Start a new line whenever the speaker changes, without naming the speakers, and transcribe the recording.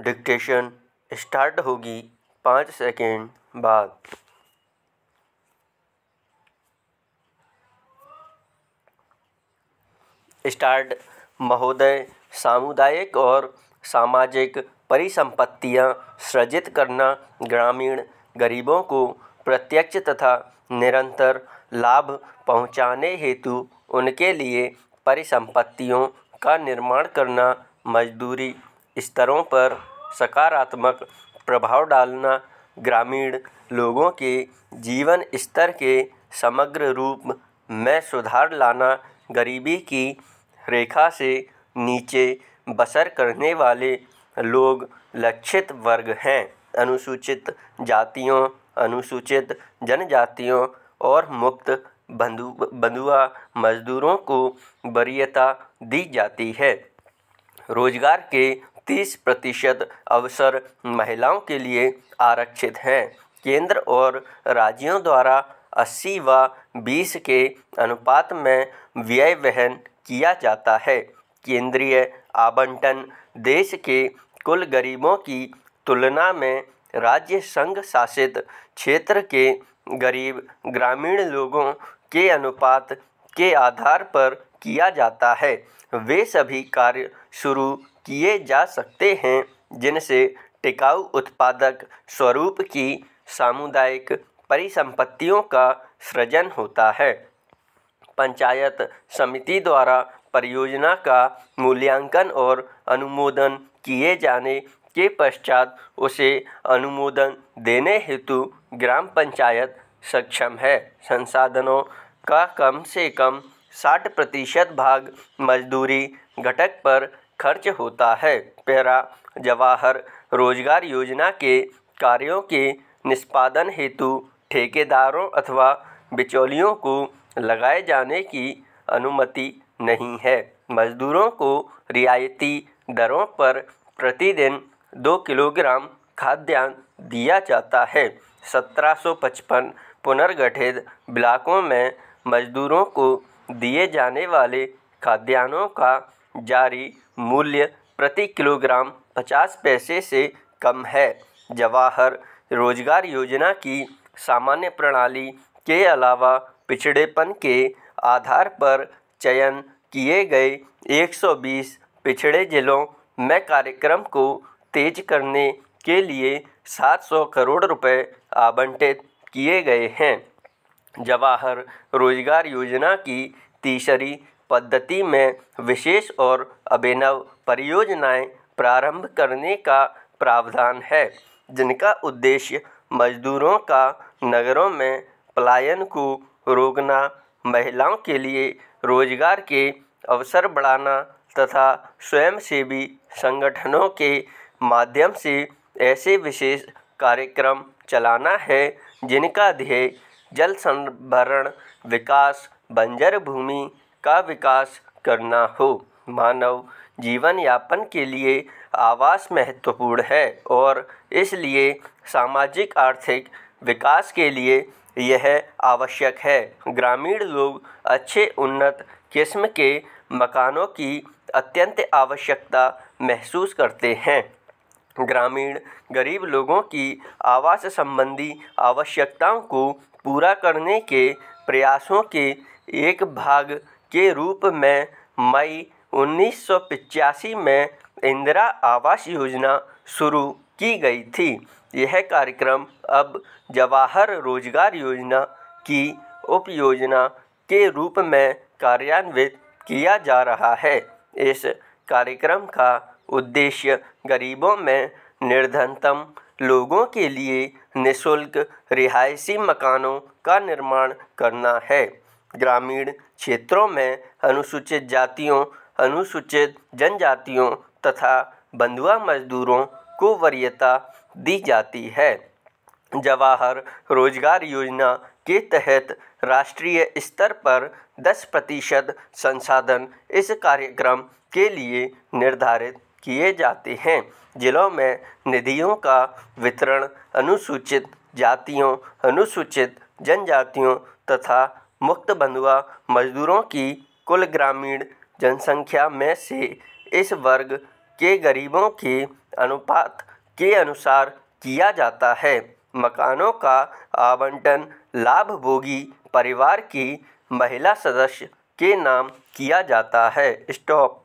Dictation start होगी 5 second बाद। Start. महोदय, सामुदायिक और सामाजिक परिसंपत्तियां सृजित करना ग्रामीण गरीबों को प्रत्यक्ष तथा निरंतर लाभ पहुंचाने हेतु उनके लिए परिसंपत्तियों का निर्माण करना, मजदूरी स्तरों पर सकारात्मक प्रभाव डालना, ग्रामीण लोगों के जीवन स्तर के समग्र रूप में सुधार लाना, गरीबी की रेखा से नीचे बसर करने वाले लोग लक्षित वर्ग हैं। अनुसूचित जातियों, अनुसूचित जनजातियों और मुक्त बंधुआ मजदूरों को वरीयता दी जाती है। रोजगार के 30% अवसर महिलाओं के लिए आरक्षित हैं। केंद्र और राज्यों द्वारा 80 व 20 के अनुपात में व्यय वहन किया जाता है। केंद्रीय आवंटन देश के कुल गरीबों की तुलना में राज्य संघ शासित क्षेत्र के गरीब ग्रामीण लोगों के अनुपात के आधार पर किया जाता है। वे सभी कार्य शुरू किए जा सकते हैं जिनसे टिकाऊ उत्पादक स्वरूप की सामुदायिक परिसंपत्तियों का सृजन होता है। पंचायत समिति द्वारा परियोजना का मूल्यांकन और अनुमोदन किए जाने के पश्चात उसे अनुमोदन देने हेतु ग्राम पंचायत सक्षम है। संसाधनों का कम से कम 60% भाग मजदूरी घटक पर खर्च होता है। पैरा जवाहर रोजगार योजना के कार्यों के निष्पादन हेतु ठेकेदारों अथवा बिचौलियों को लगाए जाने की अनुमति नहीं है। मजदूरों को रियायती दरों पर प्रतिदिन 2 किलोग्राम खाद्यान्न दिया जाता है। 1755 पुनर्गठित ब्लॉकों में मजदूरों को दिए जाने वाले खाद्यान्नों का जारी मूल्य प्रति किलोग्राम 50 पैसे से कम है। जवाहर रोजगार योजना की सामान्य प्रणाली के अलावा पिछड़ेपन के आधार पर चयन किए गए 120 पिछड़े जिलों में कार्यक्रम को तेज करने के लिए 700 करोड़ रुपए आवंटित किए गए हैं। जवाहर रोजगार योजना की तीसरी पद्धति में विशेष और अभिनव परियोजनाएं प्रारंभ करने का प्रावधान है, जिनका उद्देश्य मजदूरों का नगरों में पलायन को रोकना, महिलाओं के लिए रोजगार के अवसर बढ़ाना तथा स्वयंसेवी संगठनों के माध्यम से ऐसे विशेष कार्यक्रम चलाना है जिनका ध्येय जल संभरण विकास, बंजर भूमि का विकास करना हो। मानव जीवन यापन के लिए आवास महत्वपूर्ण है और इसलिए सामाजिक आर्थिक विकास के लिए यह आवश्यक है। ग्रामीण लोग अच्छे उन्नत किस्म के मकानों की अत्यंत आवश्यकता महसूस करते हैं। ग्रामीण गरीब लोगों की आवास संबंधी आवश्यकताओं को पूरा करने के प्रयासों के एक भाग के रूप में मई 1985 में इंदिरा आवास योजना शुरू की गई थी। यह कार्यक्रम अब जवाहर रोजगार योजना की उपयोजना के रूप में कार्यान्वित किया जा रहा है। इस कार्यक्रम का उद्देश्य गरीबों में निर्धनतम लोगों के लिए निःशुल्क रिहायशी मकानों का निर्माण करना है। ग्रामीण क्षेत्रों में अनुसूचित जातियों, अनुसूचित जनजातियों तथा बंधुआ मजदूरों को वरीयता दी जाती है। जवाहर रोजगार योजना के तहत राष्ट्रीय स्तर पर 10% संसाधन इस कार्यक्रम के लिए निर्धारित किए जाते हैं। जिलों में निधियों का वितरण अनुसूचित जातियों, अनुसूचित जनजातियों तथा मुक्त बंधुआ मजदूरों की कुल ग्रामीण जनसंख्या में से इस वर्ग के गरीबों के अनुपात के अनुसार किया जाता है। मकानों का आवंटन लाभभोगी परिवार की महिला सदस्य के नाम किया जाता है। स्टॉप।